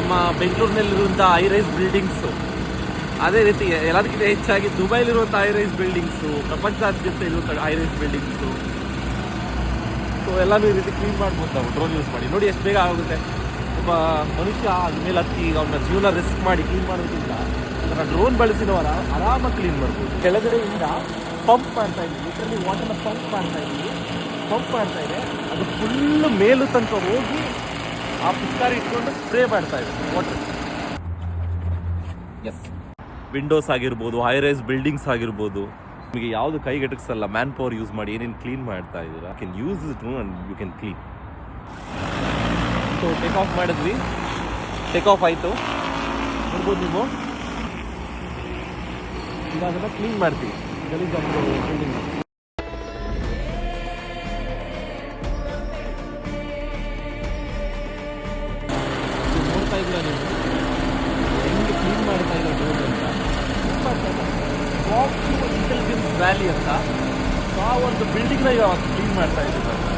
ನಮ್ಮ ಬೆಂಗಳೂರಿನಲ್ಲಿರುವಂಥ high rise buildings, ಅದೇ ರೀತಿ ಎಲ್ಲದಕ್ಕಿಂತ ಹೆಚ್ಚಾಗಿ ದುಬೈಲಿರುವಂಥ ಹೈ ರೈಸ್ ಬಿಲ್ಡಿಂಗ್ಸು, ಪ್ರಪಂಚಾದ್ಯಂತ ಇರುವಂಥ ಹೈ ರೈಸ್ ಬಿಲ್ಡಿಂಗ್ಸು. ಸೊ ಎಲ್ಲನೂ ಈ ರೀತಿ ಕ್ಲೀನ್ ಮಾಡ್ಬೋದು ನಾವು ಡ್ರೋನ್ ಯೂಸ್ ಮಾಡಿ. ನೋಡಿ ಎಷ್ಟು ಬೇಗ ಆಗುತ್ತೆ. ಒಬ್ಬ ಮನುಷ್ಯ ಅದ್ಮೇಲೆ ಹತ್ತಿ ಅವನ ಜೀವನ ರಿಸ್ಕ್ ಮಾಡಿ ಕ್ಲೀನ್ ಮಾಡೋದ್ರಿಂದ ಅದನ್ನು ಡ್ರೋನ್ ಬಳಸಿ ನಾವು ಆರಾಮಾಗಿ ಕ್ಲೀನ್ ಮಾಡ್ಬೋದು. ಕೆಳಗಡೆಯಿಂದ ಪಂಪ್ ಮಾಡ್ತಾ ಇದ್ದೀವಿ, ಇದರಲ್ಲಿ ವಾಟರ್ನ ಪಂಪ್ ಮಾಡ್ತಾ ಇದ್ದೀವಿ. ಪಂಪ್ ಮಾಡ್ತಾ ಇದೆ, ಅದು ಫುಲ್ಲು ಮೇಲು ತನಕ ಹೋಗಿ ಆ ಪಿಸ್ಕಾರಿ ಇಟ್ಕೊಂಡು ಸ್ಪ್ರೇ ಮಾಡ್ತಾ ಇದೆ ವಾಟರ್. ಎಸ್, ವಿಂಡೋಸ್ ಆಗಿರ್ಬೋದು, ಹೈ ರೈಸ್ ಬಿಲ್ಡಿಂಗ್ಸ್ ಆಗಿರ್ಬೋದು, ನಿಮಗೆ ಯಾವುದು ಕೈಗೆಟಕ್ಸಲ್ಲ, ಮ್ಯಾನ್ ಪವರ್ ಯೂಸ್ ಮಾಡಿ ಏನೇನು ಕ್ಲೀನ್ ಮಾಡ್ತಾ ಇದ್ದೀರಾ, can use it and you can clean. So take off ಮಾಡಿದ್ವಿ, ಟೇಕ್ ಆಫ್ ಆಯಿತು ನೋಡ್ಬೋದು ನೀವು. ಈಗ ಅದನ್ನು ಕ್ಲೀನ್ ಮಾಡ್ತೀವಿ ಗಲೀಜಾಗಿರೋ ಬಿಲ್ಡಿಂಗ್. ನೋಡ್ತಾ ಇದ್ದೀರಾ ನೀವು ಹೆಂಗೆ ಕ್ಲೀನ್ ಮಾಡ್ತಾ ಇರೋ ಡ್ರೋನ್ ಅಂತ. ಇಂಟೆಲಿಜೆನ್ಸ್ ವ್ಯಾಲಿ ಅಂತ ಆ ಒಂದು ಬಿಲ್ಡಿಂಗ್ನ ಈಗ ಕ್ಲೀನ್ ಮಾಡ್ತಾ ಇದ್ದೀವಿ.